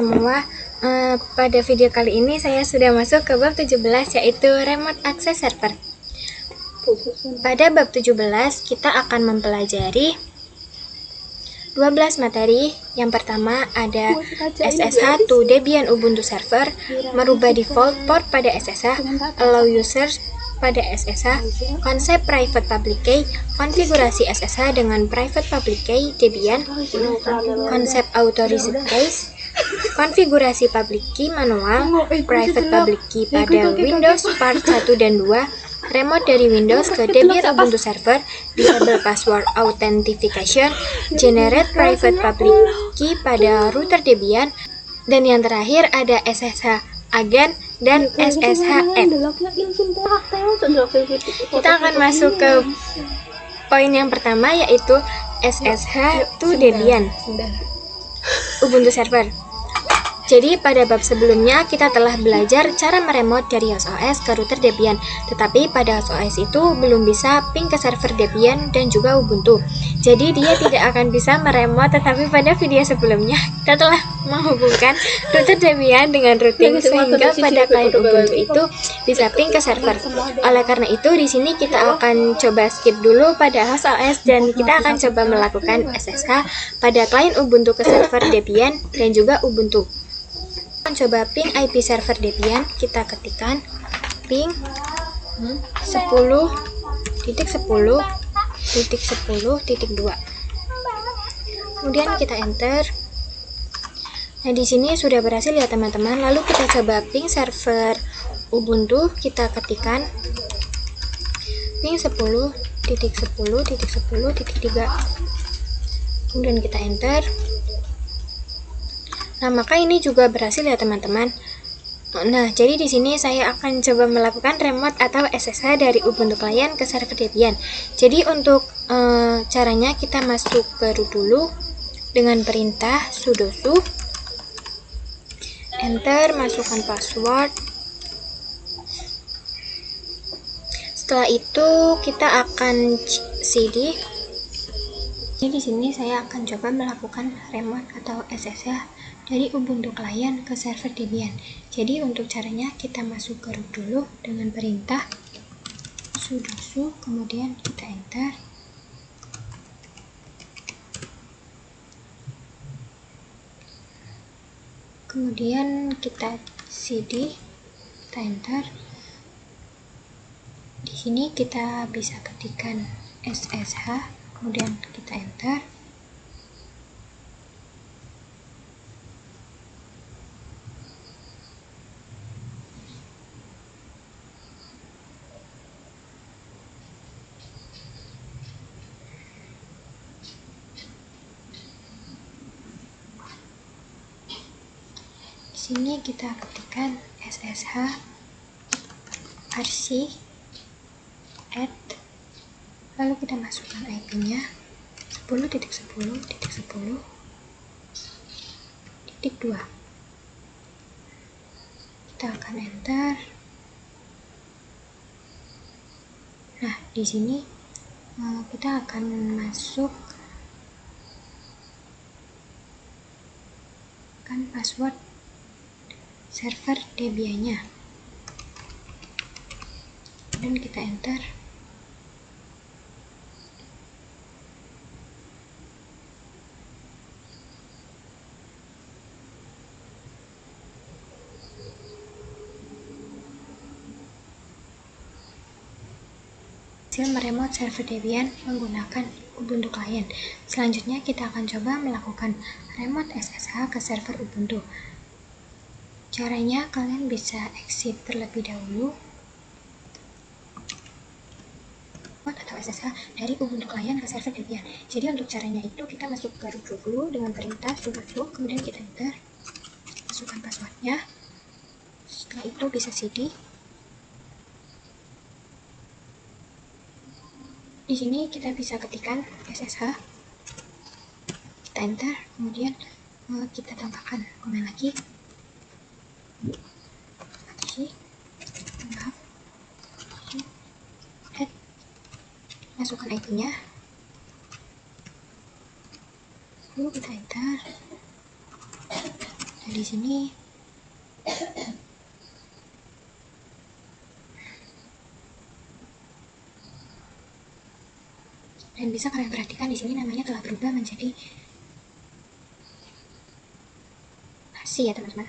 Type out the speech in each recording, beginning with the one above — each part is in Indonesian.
Semua, pada video kali ini saya sudah masuk ke bab 17, yaitu Remote Access Server. Pada bab 17 kita akan mempelajari 12 materi. Yang pertama ada SSH to Debian Ubuntu Server, merubah default port pada SSH, allow users pada SSH, konsep private public key, konfigurasi SSH dengan private public key Debian, konsep authorized keys, konfigurasi public key manual, private public key pada Windows Part 1 dan 2, remote dari Windows ke Debian Ubuntu Server, disable password authentication, generate private public key pada router Debian, dan yang terakhir ada SSH agent dan SSHN. Kita akan masuk ke poin yang pertama, yaitu SSH to Debian Ubuntu Server. Jadi pada bab sebelumnya kita telah belajar cara meremote dari host OS ke router Debian, tetapi pada host OS itu belum bisa ping ke server Debian dan juga Ubuntu. Jadi dia tidak akan bisa meremote, tetapi pada video sebelumnya kita telah menghubungkan router Debian dengan routing sehingga pada klien Ubuntu itu bisa ping ke server. Oleh karena itu di sini kita akan coba skip dulu pada host OS dan kita akan coba melakukan SSH pada klien Ubuntu ke server Debian dan juga Ubuntu. Coba ping IP server Debian, kita ketikkan ping 10.10.10.2. Kemudian kita enter. Nah, di sini sudah berhasil ya teman-teman. Lalu kita coba ping server Ubuntu, kita ketikkan ping 10.10.10.3. Kemudian kita enter. Nah, maka ini juga berhasil ya teman-teman. Nah, jadi di sini saya akan coba melakukan remote atau SSH dari Ubuntu client ke server Debian. Jadi untuk caranya kita masuk ke root dulu dengan perintah sudo su, enter, masukkan password. Setelah itu kita akan cd. Jadi di sini saya akan coba melakukan remote atau SSH dari Ubuntu client ke server Debian. Jadi untuk caranya kita masuk ke root dulu dengan perintah sudo su, kemudian kita enter. Kemudian kita cd, kita enter. Di sini kita bisa ketikkan SSH, kemudian kita enter. Di sini kita ketikkan SSH rc add, lalu kita masukkan IP-nya 10.10.10.2. Kita akan enter. Nah, di sini kita akan masuk kan password server Debian-nya dan kita enter. Hasil meremote server Debian menggunakan Ubuntu client. Selanjutnya kita akan coba melakukan remote SSH ke server Ubuntu. Caranya kalian bisa exit terlebih dahulu atau SSH dari Ubuntu client ke server Debian. Jadi untuk caranya itu kita masuk ke root dulu dengan perintah sudo su, kemudian kita enter, masukkan passwordnya. Setelah itu bisa cd. Di sini kita bisa ketikkan SSH, kita enter, kemudian kita tambahkan komen lagi. Masukkan IP-nya, lalu kita enter. Nah, di sini dan bisa kalian perhatikan di sini namanya telah berubah menjadi nasi ya teman-teman.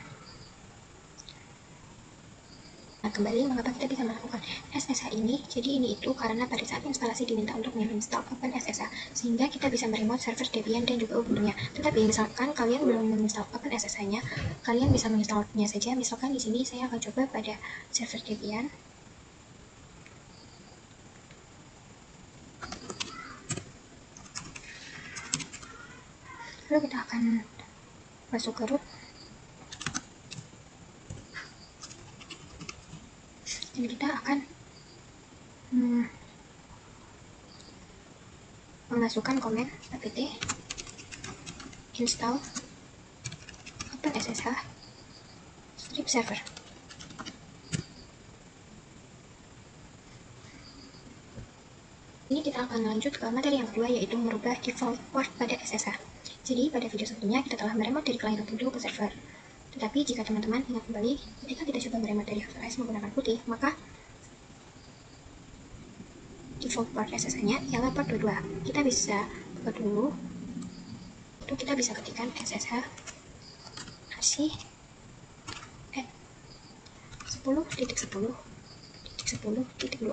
Nah, kembali mengapa kita bisa melakukan SSH ini? Jadi ini itu karena pada saat instalasi diminta untuk menginstal Open SSH, sehingga kita bisa meremote server Debian dan juga Ubuntu-nya. Tetapi misalkan kalian belum menginstal Open SSH-nya, kalian bisa menginstalnya saja. Misalkan di sini saya akan coba pada server Debian. Lalu kita akan masuk ke root. Dan kita akan memasukkan komen apt install Open SSH strip server. Ini kita akan lanjut ke materi yang kedua, yaitu merubah default port pada SSH. Jadi pada video sebelumnya kita telah meremote dari client Ubuntu ke server. Tetapi jika teman-teman ingat kembali, ketika kita coba meremote dari HVS menggunakan putih, maka default port SSH-nya ialah port 22. Kita bisa buka dulu. Itu kita bisa ketikkan SSH RC 10.10.10.2.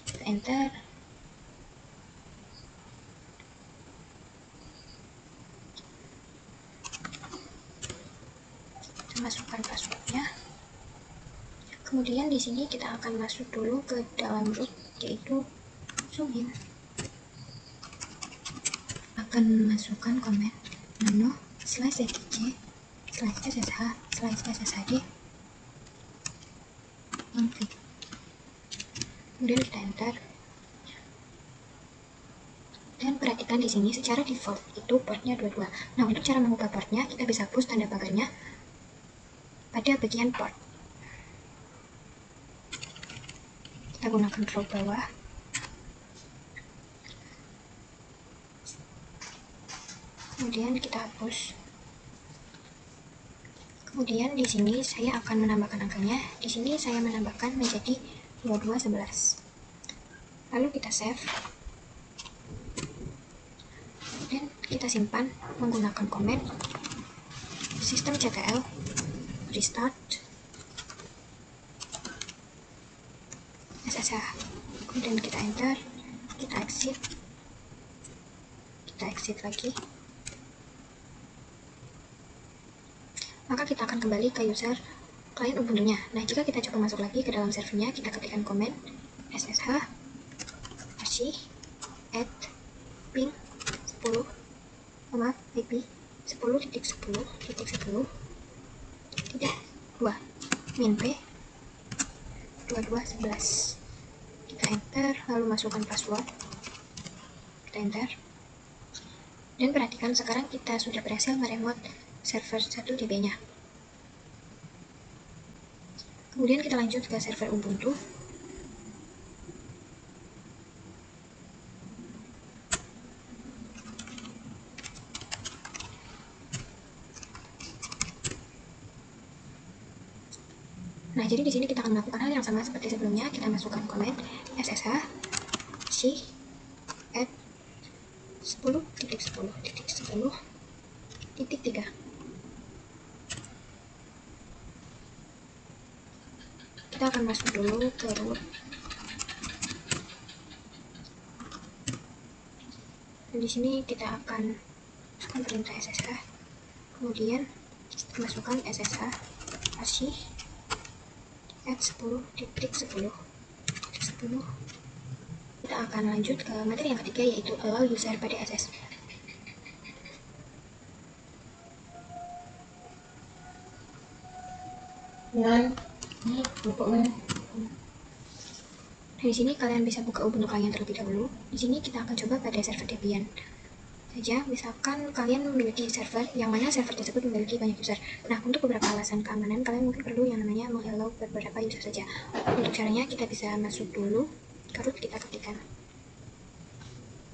Kita enter. Kita masukkan passwordnya. Kemudian di sini kita akan masuk dulu ke dalam root, yaitu zoom-in. Akan masukkan komen nano /etc /ssh/sshd config. Kemudian kita enter. Dan perhatikan di sini secara default itu portnya 22. Nah, untuk cara mengubah portnya, kita bisa hapus tanda pagarnya pada bagian port. Kita gunakan scroll bawah. Kemudian kita hapus. Kemudian di sini saya akan menambahkan angkanya. Di sini saya menambahkan menjadi 2211. Lalu kita save. Dan kita simpan menggunakan command systemctl restart SSH. Kemudian kita enter, kita exit lagi. Maka kita akan kembali ke user client Ubuntu-nya. Nah, jika kita coba masuk lagi ke dalam servernya, kita ketikkan command ssh rc add ping 10 IP 10.10.10.2 min p 2211. Kita enter, lalu masukkan password. Kita enter. Dan perhatikan sekarang kita sudah berhasil meremote server 1DB-nya. Kemudian kita lanjut ke server Ubuntu. Nah, jadi di sini kita akan melakukan hal yang sama seperti sebelumnya. Kita masukkan command ssh c add 10.10.10.3. Kita akan masuk dulu ke root. Dan di sini kita akan masukkan perintah ssh. Kemudian kita masukkan ssh rc add 10.10.10. Kita akan lanjut ke materi yang ketiga, yaitu allow user pada SS. Nah, di sini kalian bisa buka Ubuntu kalian terlebih dahulu. Di sini kita akan coba pada server Debian saja. Misalkan kalian memiliki server yang mana server tersebut memiliki banyak user. Nah, untuk beberapa alasan keamanan, kalian mungkin perlu yang namanya meng-allow beberapa user saja. Untuk caranya, kita bisa masuk dulu ke root, kita ketikkan.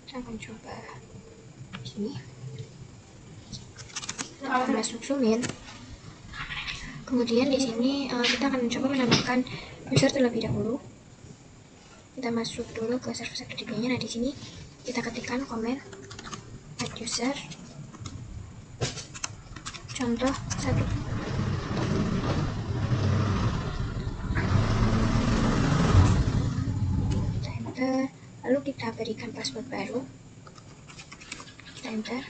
Kita akan coba di sini. Kita akan masuk zoom-in. Kemudian di sini kita akan mencoba menambahkan user terlebih dahulu. Kita masuk dulu ke server DB-nya. Nah, di sini kita ketikkan komen add user contoh 1. Kita enter, lalu kita berikan password baru. Kita enter.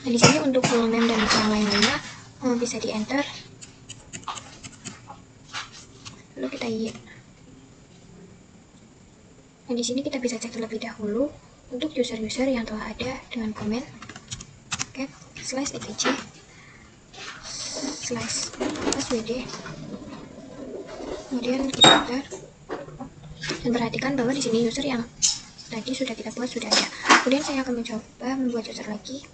Nah, di sini untuk full name dan yang lain-lainnya bisa di enter. Lalu kita Nah, di sini kita bisa cek terlebih dahulu untuk user-user yang telah ada dengan komen get /etc /swd. Kemudian kita enter dan perhatikan bahwa di sini user yang tadi sudah kita buat sudah ada. Kemudian saya akan mencoba membuat user lagi.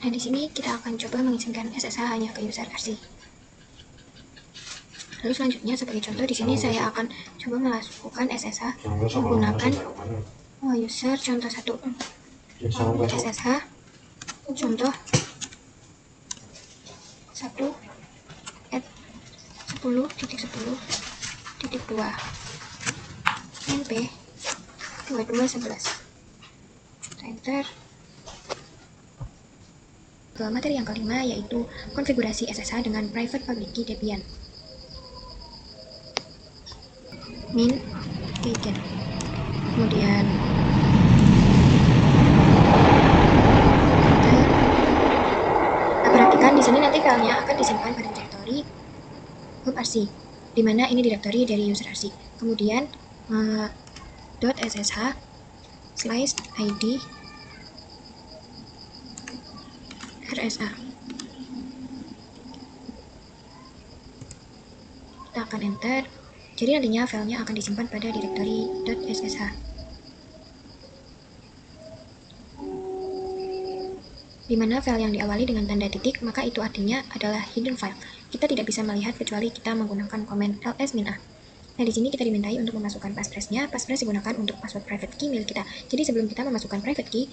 Nah, di sini kita akan coba mengizinkan SSH hanya ke user RC. Lalu selanjutnya sebagai contoh di sini saya akan coba melakukan SSH menggunakan user contoh 1. SSH contoh 1 at 10.10.2 np 2211. Enter. Ke materi yang kelima, yaitu konfigurasi SSH dengan private public key Debian. Min keygen. Kemudian perhatikan di sini nanti filenya akan disimpan pada direktori hub.rc, di mana ini direktori dari user RC. Kemudian .ssh/id RSA. Kita akan enter. Jadi nantinya filenya akan disimpan pada direktori .ssh. Di mana file yang diawali dengan tanda titik, maka itu artinya adalah hidden file. Kita tidak bisa melihat kecuali kita menggunakan komen ls-a. Nah, di sini kita dimintai untuk memasukkan passphrase-nya. Passphrase digunakan untuk password private key milik kita. Jadi sebelum kita memasukkan private key,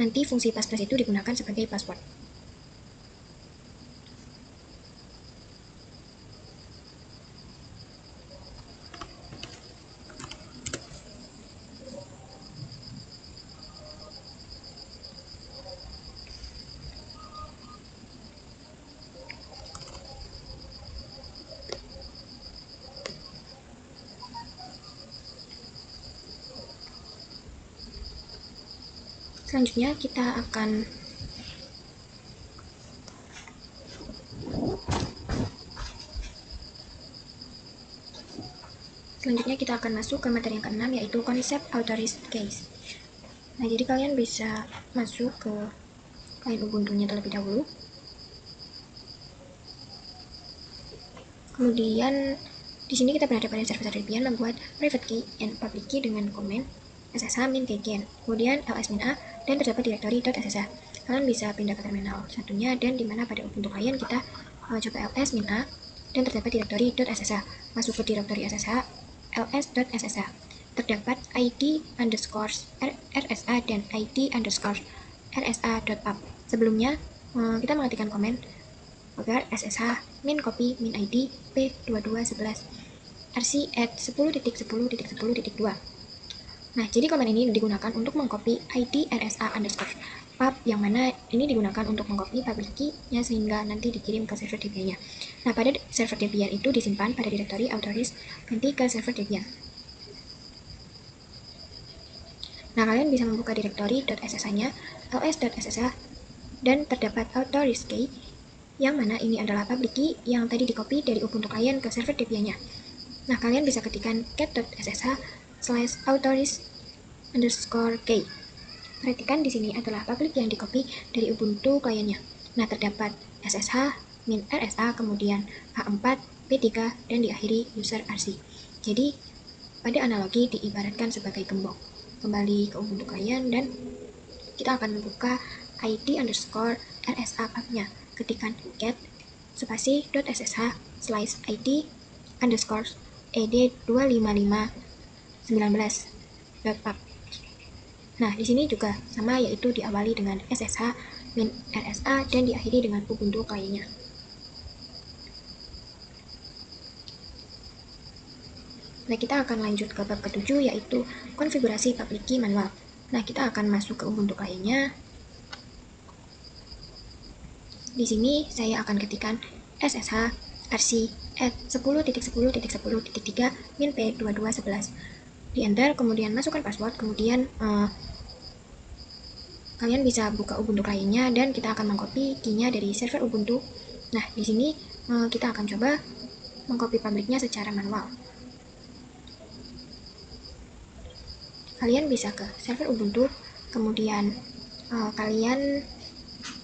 nanti fungsi passphrase itu digunakan sebagai password. Selanjutnya kita akan masuk ke materi yang keenam, yaitu konsep authorized case. Nah, jadi kalian bisa masuk ke client Ubuntu-nya terlebih dahulu. Kemudian di sini kita berada pada server Debian membuat private key and public key dengan komen SSH min keygen, kemudian ls-a, dan terdapat direktori .ssh. Kalian bisa pindah ke terminal satunya, dan dimana pada Ubuntu kalian kita coba ls-a dan terdapat direktori .ssh. Masuk ke direktori ssh ls.ssh. Terdapat id underscore rsa dan id underscore rsa.pub. Sebelumnya kita mengetikkan komen agar ssh min copy min id p2211 rc at 10.10.10.2. Nah, jadi komen ini digunakan untuk mengcopy id rsa underscore pub, yang mana ini digunakan untuk mengcopy public key-nya sehingga nanti dikirim ke server Debian-nya. Nah, pada server Debian itu disimpan pada direktori authorized, ganti ke server Debian. Nah, kalian bisa membuka direktori .ssh-nya, ls.ssh, dan terdapat autoris key, yang mana ini adalah public key yang tadi di copy dari Ubuntu client ke server Debian-nya. Nah, kalian bisa ketikkan cat.ssh/autoris_key. Perhatikan di sini adalah public yang di copy dari Ubuntu client-nya. Nah, terdapat ssh, min rsa, kemudian a4, p3, dan diakhiri user rc. Jadi, pada analogi diibaratkan sebagai gembok. Kembali ke Ubuntu client dan kita akan membuka id_rsa pub-nya. Ketikkan cat /id_ed25519.pub. Nah, di sini juga sama, yaitu diawali dengan ssh min rsa dan diakhiri dengan Ubuntu client-nya. Nah, kita akan lanjut ke bab ke-7, yaitu konfigurasi public key manual. Nah, kita akan masuk ke Ubuntu client-nya. Di sini saya akan ketikkan ssh rc at 10.10.10.3 min p2211. Di enter, kemudian masukkan password, kemudian kalian bisa buka Ubuntu client-nya dan kita akan mengcopy key-nya dari server Ubuntu. Nah, di sini kita akan coba mengcopy public-nya secara manual. Kalian bisa ke server Ubuntu, kemudian kalian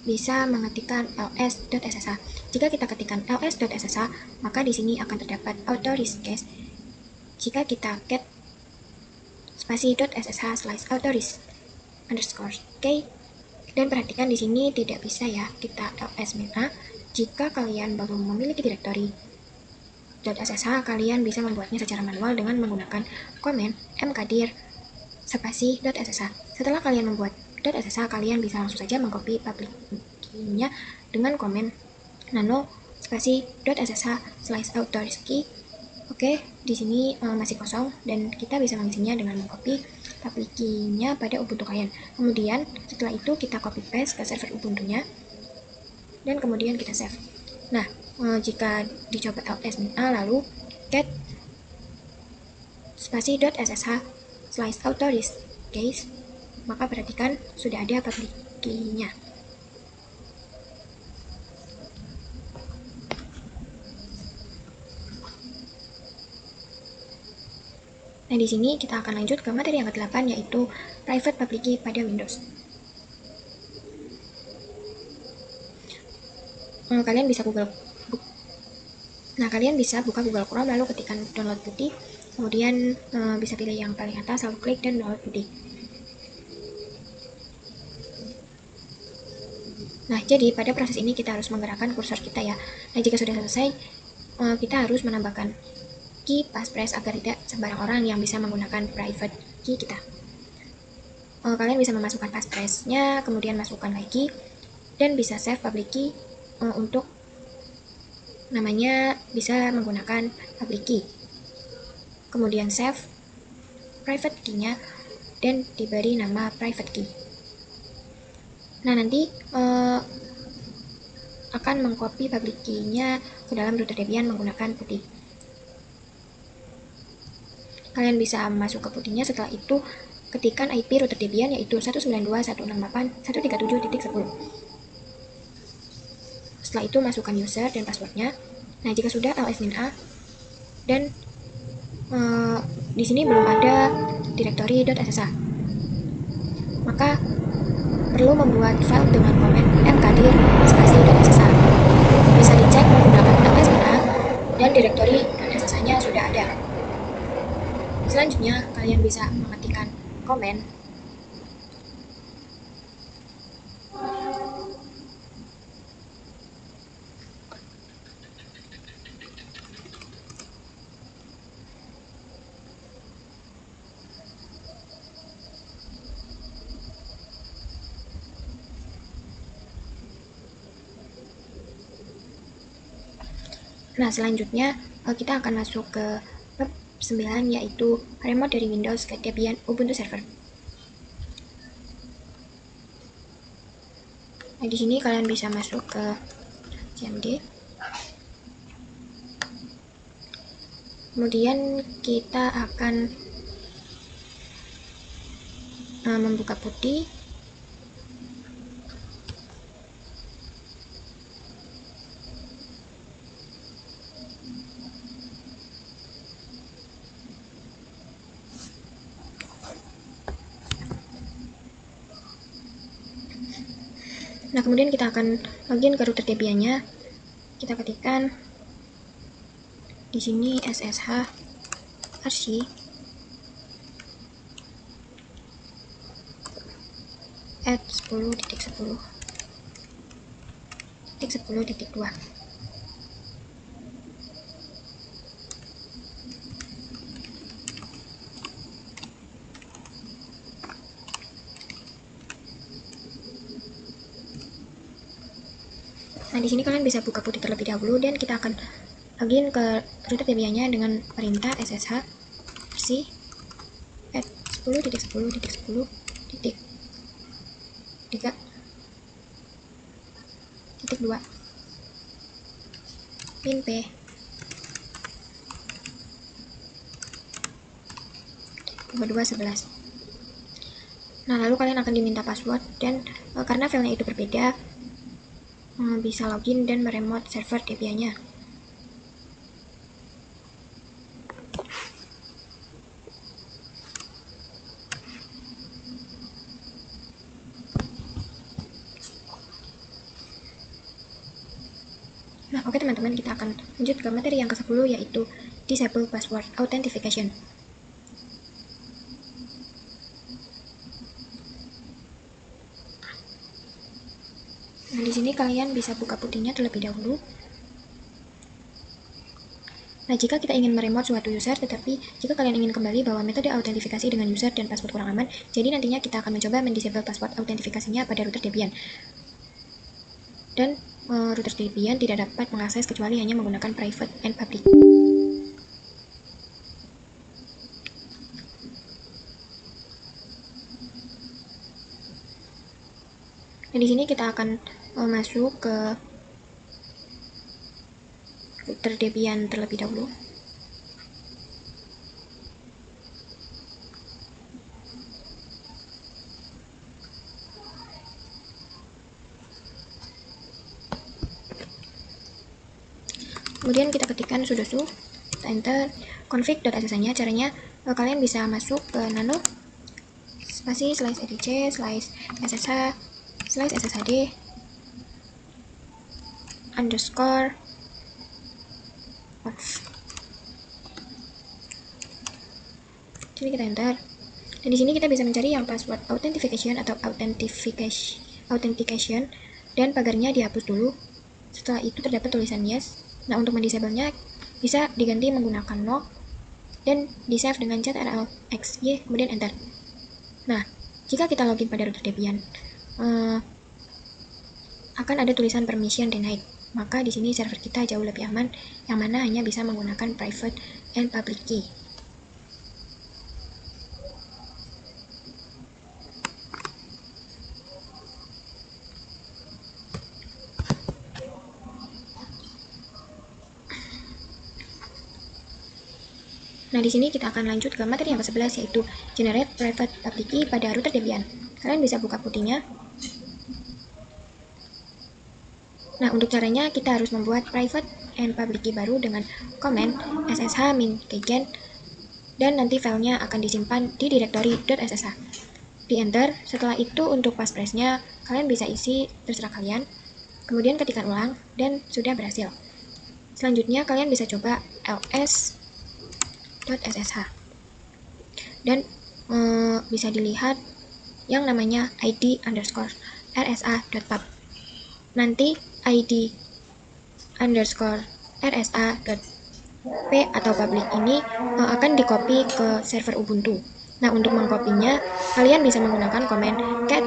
bisa mengetikkan ls.ssh. Jika kita ketikkan ls.ssh, maka di sini akan terdapat autoris case. Jika kita cat spasi.ssh/autoris_key, dan perhatikan di sini tidak bisa ya kita ls-a. Jika kalian belum memiliki direktori .ssh, kalian bisa membuatnya secara manual dengan menggunakan komen mkdir spasi.ssh. Setelah kalian membuat .ssh, kalian bisa langsung saja mengcopy public key-nya dengan komen nano spasi.ssh/autoris_key. Oke, di sini masih kosong dan kita bisa mengisinya dengan mengcopy public key-nya pada Ubuntu client. Kemudian setelah itu kita copy paste ke server Ubuntu-nya dan kemudian kita save. Nah, jika dicoba ls-a lalu cat spasi.ssh/autoris_key, maka perhatikan sudah ada public key-nya. Nah, di sini kita akan lanjut ke materi yang ke-8, yaitu private public key pada Windows. Kalian bisa buka Google Chrome, lalu ketikkan download putih, kemudian bisa pilih yang paling atas, lalu klik dan download putih. Nah, jadi pada proses ini kita harus menggerakkan kursor kita ya. Nah, jika sudah selesai, kita harus menambahkan key passphrase agar tidak sembarang orang yang bisa menggunakan private key kita. Kalian bisa memasukkan passphrase-nya, kemudian masukkan lagi, dan bisa save public key untuk namanya bisa menggunakan public key. Kemudian save private key-nya dan diberi nama private key. Nah, nanti akan mengcopy public key-nya ke dalam router Debian menggunakan putih. Kalian bisa masuk ke putihnya, setelah itu ketikkan IP router Debian yaitu 192.168.137.10. Setelah itu masukkan user dan passwordnya. Nah, jika sudah ls-a dan di sini belum ada direktori .ssh, maka perlu membuat file dengan komen mkdir spasi.ssh. Bisa dicek menggunakan ls-a dan direktori .ssh-nya sudah ada. Selanjutnya, kalian bisa mengetikkan komen Nah, selanjutnya kita akan masuk ke bab 9, yaitu remote dari Windows ke Debian Ubuntu Server. Nah, di sini kalian bisa masuk ke cmd. Kemudian kita akan membuka putih. Nah, kemudian kita akan login ke router Debian-nya. Kita ketikkan di sini SSH RC at 10.10.10.2. Nah, di sini kalian bisa buka putih terlebih dahulu dan kita akan login ke router Debian-nya dengan perintah SSH RC at 10.10.10.3.2 pin P 2211. Nah, lalu kalian akan diminta password dan karena filenya itu berbeda, bisa login dan meremote server Debian-nya. Nah, oke teman-teman, kita akan lanjut ke materi yang ke-10, yaitu Disable Password Authentication. Nah, di sini kalian bisa buka putihnya terlebih dahulu. Nah, jika kita ingin meremote suatu user, tetapi jika kalian ingin kembali bahwa metode autentifikasi dengan user dan password kurang aman, jadi nantinya kita akan mencoba mendisable password autentifikasinya pada router Debian. Dan router Debian tidak dapat mengakses kecuali hanya menggunakan private and public. Dan di sini kita akan masuk ke router Debian terlebih dahulu. Kemudian kita ketikkan sudoku, kita enter config.sh-nya. Caranya kalian bisa masuk ke nano spasi /etc /ssh /sshd underscore off. Jadi kita enter. Dan di sini kita bisa mencari yang password authentication atau authentication dan pagarnya dihapus dulu. Setelah itu terdapat tulisan yes. Nah, untuk mendisable-nya bisa diganti menggunakan no dan di save dengan cat rlxy, kemudian enter. Nah, jika kita login pada router Debian, akan ada tulisan permission denied. Maka di sini server kita jauh lebih aman, yang mana hanya bisa menggunakan private and public key. Nah, di sini kita akan lanjut ke materi yang ke-11, yaitu generate private public key pada router Debian. Kalian bisa buka putihnya. Nah, untuk caranya kita harus membuat private and public key baru dengan command ssh min keygen, dan nanti filenya akan disimpan di directory .ssh. Di enter. Setelah itu untuk passphrase-nya kalian bisa isi terserah kalian. Kemudian ketikkan ulang dan sudah berhasil. Selanjutnya kalian bisa coba ls.ssh dan bisa dilihat yang namanya id underscore rsa.pub. Nanti id underscore rsa.p atau public ini akan di-copy ke server Ubuntu. Nah, untuk mengkopinya kalian bisa menggunakan command cat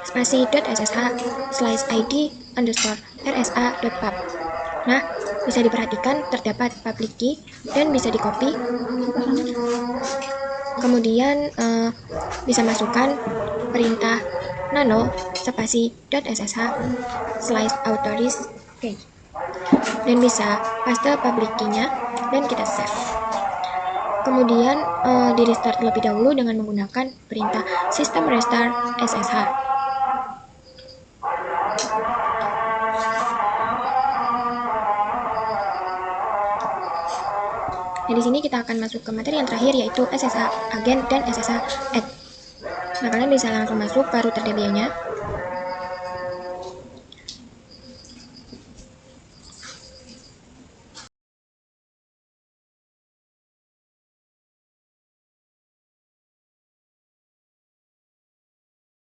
spasi .ssh/id underscore rsa.pub. Nah, bisa diperhatikan terdapat public key dan bisa di-copy. Kemudian bisa masukkan perintah nano spasi .ssh/authorize dan bisa paste public key-nya dan kita save. Kemudian di restart terlebih dahulu dengan menggunakan perintah system restart SSH. Nah, di sini kita akan masuk ke materi yang terakhir, yaitu SSH agent dan SSH add. Nah, kalian bisa langsung masuk ke router DBA-nya.